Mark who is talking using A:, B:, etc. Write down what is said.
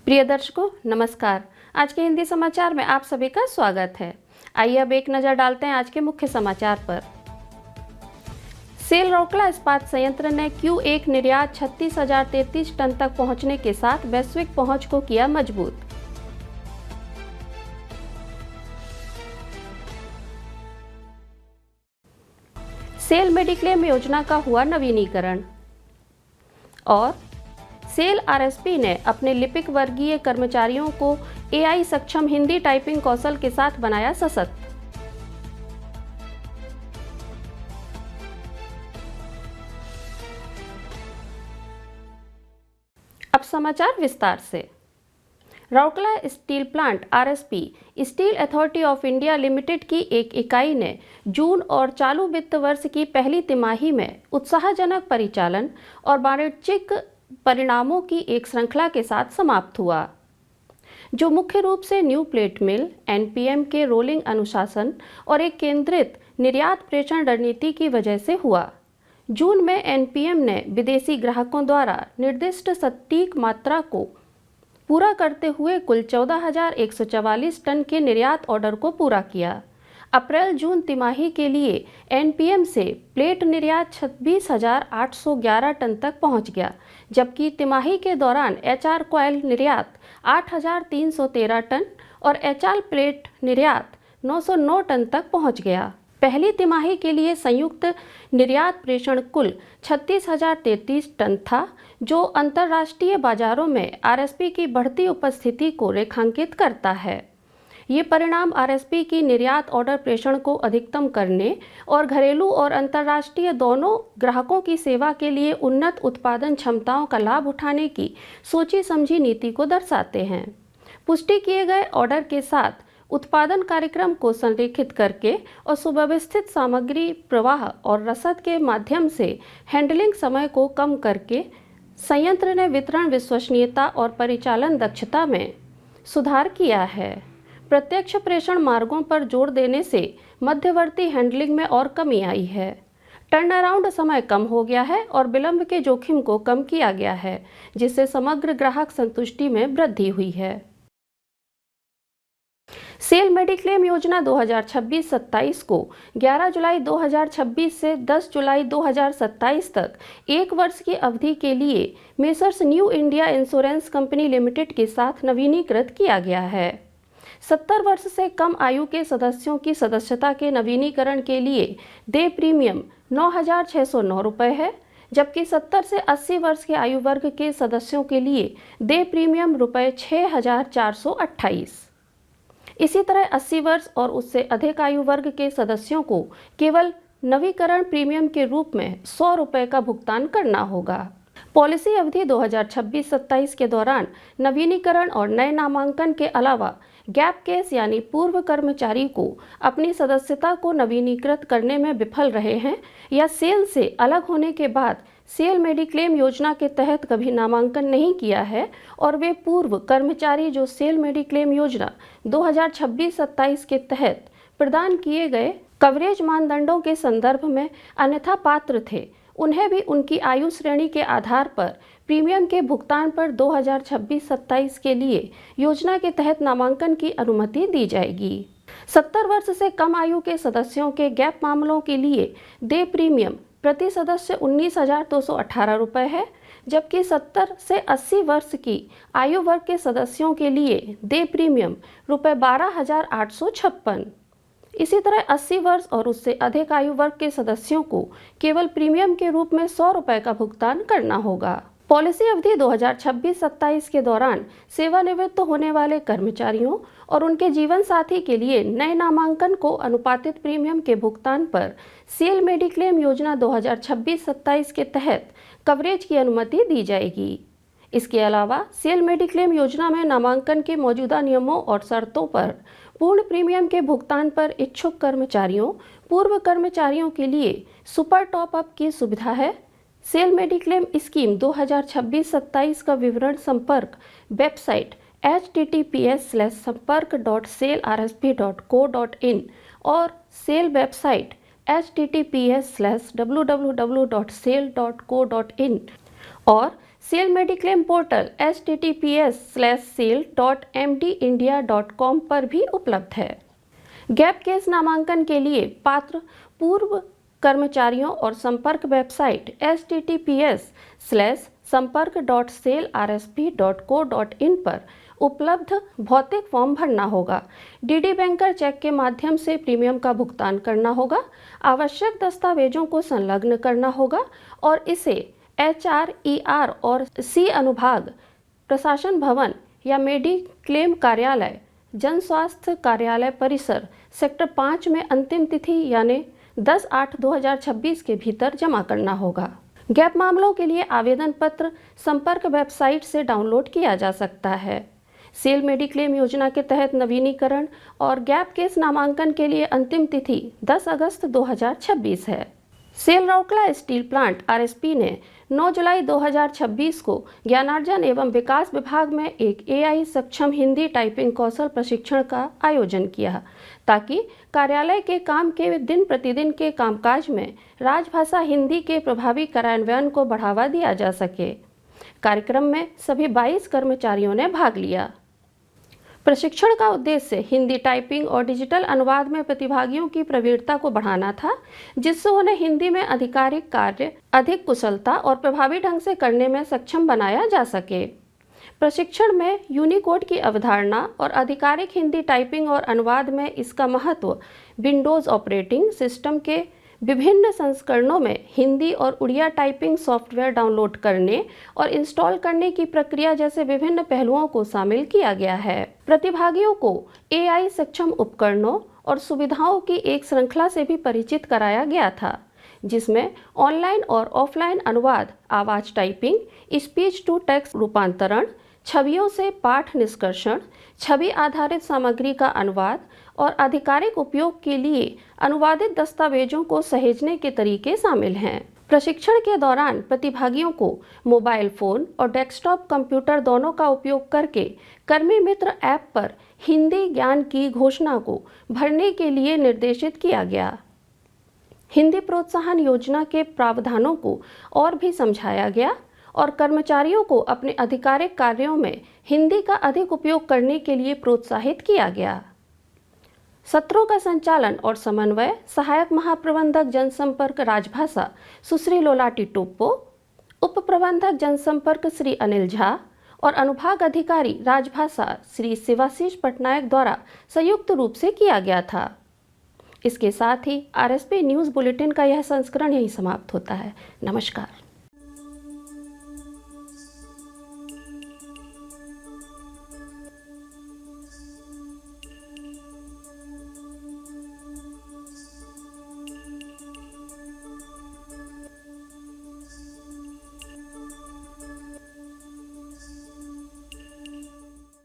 A: प्रिय दर्शकों नमस्कार। आज के हिंदी समाचार में आप सभी का स्वागत है। आइए अब एक नजर डालते हैं आज के मुख्य समाचार पर। सेल रौकला इस्पात संयंत्र ने Q1 निर्यात 36,033 टन तक पहुंचने के साथ वैश्विक पहुंच को किया मजबूत। सेल मेडिक्लेम योजना का हुआ नवीनीकरण। और सेल आरएसपी ने अपने लिपिक वर्गीय कर्मचारियों को AI सक्षम हिंदी टाइपिंग कौशल के साथ बनाया सशक्त। अब समाचार विस्तार से। Rourkela steel plant RSP steel authority of India limited की एक इकाई ने जून और चालू वित्त वर्ष की पहली तिमाही में उत्साहजनक परिचालन और वाणिज्यिक परिणामों की एक श्रृंखला के साथ समाप्त हुआ, जो मुख्य रूप से न्यू प्लेट मिल, एनपीएम के रोलिंग अनुशासन और एक केंद्रित निर्यात प्रेषण रणनीति की वजह से हुआ। जून में एनपीएम ने विदेशी ग्राहकों द्वारा निर्दिष्ट सटीक मात्रा को पूरा करते हुए कुल 14,144 टन के निर्यात ऑर्डर को पूरा किया। अप्रैल जून तिमाही के लिए एनपीएम से प्लेट निर्यात 26,811 टन तक पहुंच गया, जबकि तिमाही के दौरान एचआर कॉयल निर्यात 8,313 टन और एचआर प्लेट निर्यात 909 टन तक पहुंच गया। पहली तिमाही के लिए संयुक्त निर्यात प्रेषण कुल 36,033 टन था, जो अंतर्राष्ट्रीय बाजारों में आरएसपी की बढ़ती उपस्थिति को रेखांकित करता है। ये परिणाम आरएसपी की निर्यात ऑर्डर प्रेषण को अधिकतम करने और घरेलू और अंतर्राष्ट्रीय दोनों ग्राहकों की सेवा के लिए उन्नत उत्पादन क्षमताओं का लाभ उठाने की सोची समझी नीति को दर्शाते हैं। पुष्टि किए गए ऑर्डर के साथ उत्पादन कार्यक्रम को संरेखित करके और सुव्यवस्थित सामग्री प्रवाह और रसद के माध्यम से हैंडलिंग समय को कम करके संयंत्र ने वितरण विश्वसनीयता और परिचालन दक्षता में सुधार किया है। प्रत्यक्ष प्रेषण मार्गों पर जोर देने से मध्यवर्ती हैंडलिंग में और कमी आई है। टर्न अराउंड समय कम हो गया है और विलंब के जोखिम को कम किया गया है, जिससे समग्र ग्राहक संतुष्टि में वृद्धि हुई है। सेल मेडिक्लेम योजना 2026-27 को 11 जुलाई 2026 से 10 जुलाई 2027 तक एक वर्ष की अवधि के लिए messrs new India insurance company limited के साथ नवीनीकृत किया गया है। 70 वर्ष से कम आयु के सदस्यों की सदस्यता के नवीनीकरण के लिए देय प्रीमियम 9,609 रुपये है, जबकि 70 से 80 वर्ष के आयु वर्ग के सदस्यों के लिए देय प्रीमियम रुपये 6,428। इसी तरह 80 वर्ष और उससे अधिक आयु वर्ग के सदस्यों को केवल नवीकरण प्रीमियम के रूप में 100 रुपये का भुगतान करना होगा। पॉलिसी अवधि 2026-27 के दौरान नवीनीकरण और नए नामांकन के अलावा गैप केस यानी पूर्व कर्मचारी को अपनी सदस्यता को नवीनीकृत करने में विफल रहे हैं या सेल से अलग होने के बाद सेल मेडिक्लेम योजना के तहत कभी नामांकन नहीं किया है, और वे पूर्व कर्मचारी जो सेल मेडिक्लेम योजना 2026-27 के तहत प्रदान किए गए कवरेज मानदंडों के संदर्भ में अन्यथा पात्र थे, उन्हें भी उनकी आयु श्रेणी के आधार पर प्रीमियम के भुगतान पर 2026-27 के लिए योजना के तहत नामांकन की अनुमति दी जाएगी। 70 वर्ष से कम आयु के सदस्यों के गैप मामलों के लिए देय प्रीमियम प्रति सदस्य 19,218 रुपये है, जबकि 70 से 80 वर्ष की आयु वर्ग के सदस्यों के लिए देय प्रीमियम रुपये 12,856। इसी तरह 80 वर्ष और उससे अधिक आयु वर्ग के सदस्यों को केवल प्रीमियम के रूप में 100 रुपये का भुगतान करना होगा। पॉलिसी अवधि 2026-27 के दौरान सेवानिवृत्त होने वाले कर्मचारियों और उनके जीवन साथी के लिए नए नामांकन को अनुपातित प्रीमियम के भुगतान पर सेल मेडिक्लेम योजना 2026-27 के तहत कवरेज की अनुमति दी जाएगी। इसके अलावा सेल मेडिक्लेम योजना में नामांकन के मौजूदा नियमों और शर्तों पर पूर्ण प्रीमियम के भुगतान पर इच्छुक कर्मचारियों, पूर्व कर्मचारियों के लिए सुपर टॉप अप की सुविधा है। सेल मेडिक्लेम स्कीम 2026-27 का विवरण संपर्क वेबसाइट https://sampark.selrsp.co.in और सेल वेबसाइट https://www.sale.co.in और सेल मेडिक्लेम पोर्टल https:/sale.mdindia.com पर भी उपलब्ध है। गैप केस नामांकन के लिए पात्र पूर्व कर्मचारियों और संपर्क वेबसाइट https:/sampark.salersp.co.in पर उपलब्ध भौतिक फॉर्म भरना होगा। डीडी बैंकर चेक के माध्यम से प्रीमियम का भुगतान करना होगा। आवश्यक दस्तावेजों को संलग्न करना होगा और इसे HRER और C अनुभाग, प्रशासन भवन या मेडिक्लेम कार्यालय, जन स्वास्थ्य कार्यालय परिसर, सेक्टर 5 में अंतिम तिथि यानी 10/8/2026 के भीतर जमा करना होगा। गैप मामलों के लिए आवेदन पत्र संपर्क वेबसाइट से डाउनलोड किया जा सकता है। सेल मेडिक्लेम योजना के तहत नवीनीकरण और गैप केस नामांकन के लिए अंतिम तिथि 10 अगस्त 2026 है। सेल रौकला स्टील प्लांट RSP ने 9 जुलाई 2026 को ज्ञानार्जन एवं विकास विभाग में एक AI सक्षम हिंदी टाइपिंग कौशल प्रशिक्षण का आयोजन किया ताकि कार्यालय के काम के दिन प्रतिदिन के कामकाज में राजभाषा हिंदी के प्रभावी कार्यान्वयन को बढ़ावा दिया जा सके। कार्यक्रम में सभी 22 कर्मचारियों ने भाग लिया। प्रशिक्षण का उद्देश्य हिंदी टाइपिंग और डिजिटल अनुवाद में प्रतिभागियों की प्रवीणता को बढ़ाना था, जिससे उन्हें हिंदी में आधिकारिक कार्य अधिक कुशलता और प्रभावी ढंग से करने में सक्षम बनाया जा सके। प्रशिक्षण में यूनिकोड की अवधारणा और आधिकारिक हिंदी टाइपिंग और अनुवाद में इसका महत्व, विंडोज़ ऑपरेटिंग सिस्टम के विभिन्न संस्करणों में हिंदी और उड़िया टाइपिंग सॉफ्टवेयर डाउनलोड करने और इंस्टॉल करने की प्रक्रिया जैसे विभिन्न पहलुओं को शामिल किया गया है। प्रतिभागियों को AI सक्षम उपकरणों और सुविधाओं की एक श्रृंखला से भी परिचित कराया गया था, जिसमें ऑनलाइन और ऑफलाइन अनुवाद, आवाज टाइपिंग, स्पीच टू टेक्स्ट रूपांतरण, छवियों से पाठ निष्कर्षण, छवि आधारित सामग्री का अनुवाद और आधिकारिक उपयोग के लिए अनुवादित दस्तावेजों को सहेजने के तरीके शामिल हैं। प्रशिक्षण के दौरान प्रतिभागियों को मोबाइल फ़ोन और डेस्कटॉप कंप्यूटर दोनों का उपयोग करके कर्मी मित्र ऐप पर हिंदी ज्ञान की घोषणा को भरने के लिए निर्देशित किया गया। हिंदी प्रोत्साहन योजना के प्रावधानों को और भी समझाया गया और कर्मचारियों को अपने आधिकारिक कार्यों में हिंदी का अधिक उपयोग करने के लिए प्रोत्साहित किया गया। सत्रों का संचालन और समन्वय सहायक महाप्रबंधक जनसंपर्क राजभाषा सुश्री लोलाटी टोप्पो, उप प्रबंधक जनसंपर्क श्री अनिल झा और अनुभाग अधिकारी राजभाषा श्री शिवाशीष पटनायक द्वारा संयुक्त रूप से किया गया था। इसके साथ ही RSP न्यूज़ बुलेटिन का यह संस्करण यहीं समाप्त होता है। नमस्कार।